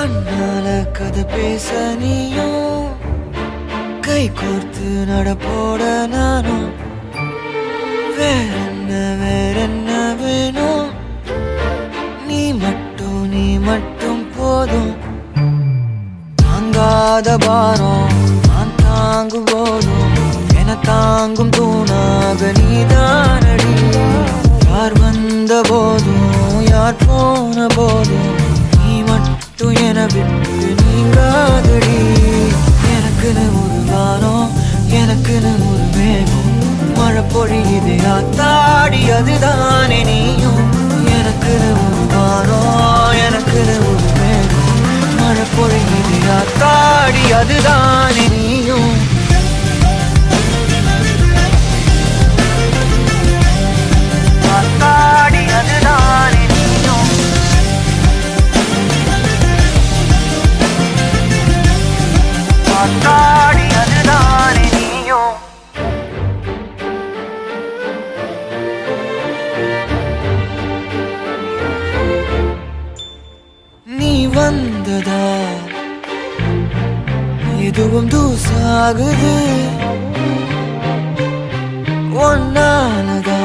கண்ணால கதை பேச நீயும் கை கோர்த்து நடப்போட நானும் வேறென்ன வேணும் நீ மட்டும் போதும் தாங்காத பாரம் நான் தாங்கும் போதும் என தாங்கும் தூணாக நீதானடி யார் வந்த போதும் யார் போன போதும் நீ மட்டும் என விட்டு நீங்காதடி எனக்குன்னு ஒரு வானம் எனக்குன்னு ஒரு மேகம் மழை பொழியுது ஆத்தாடி அதுதானே நீயும் எனக்குன்னு ஒரு வானம் எனக்குன்னு ஒரு மேகம் மழை பொழியுது ஆத்தாடி அதுதானே நீயும் ஆத்தாடி அதுதானே நீயும் ஆத்தாடி அதுதானே நீயும் நீ வந்ததா எதுவும் தூசாகுது ஒன்னானதா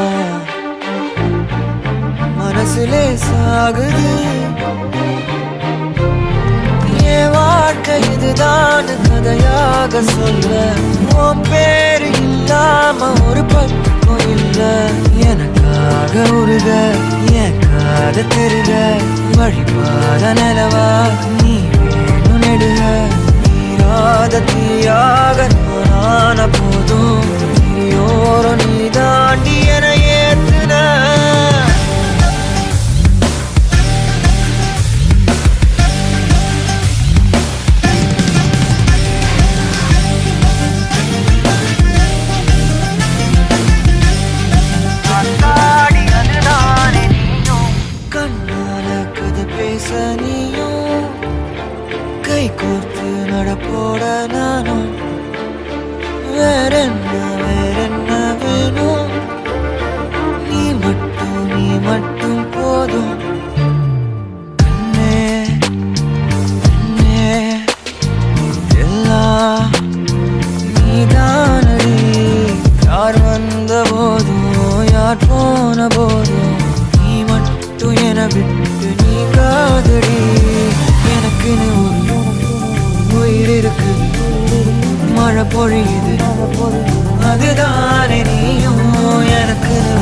மனசுலே சாகுது என் வாழ்க்கை இதுதான் கதையாக சொல்ல உன் பேரு இல்லாம ஒரு பக்கம் இல்ல எனக்காக உருக என் காத திருக வழிபாத நிலவா நீ வேணும் நெடுக நீராத தீயாக நானான போதும் நீயோரம் நீ தாண்டி என ஏத்துன நீயும் கை கோர்த்து நடப்போட நானும் வேறென்ன வேணும் நீ மட்டும் போதும் கண்ணே எல்லாம் நீதானடி யார் வந்த போதும் யார் போன போதும் நீ மட்டும் என விட்டு நீ காதடி எனக்குன்னு ஒரு உயிர் இருக்கு மழை பொழியுது அதுதானே நீயும் எனக்குன்னு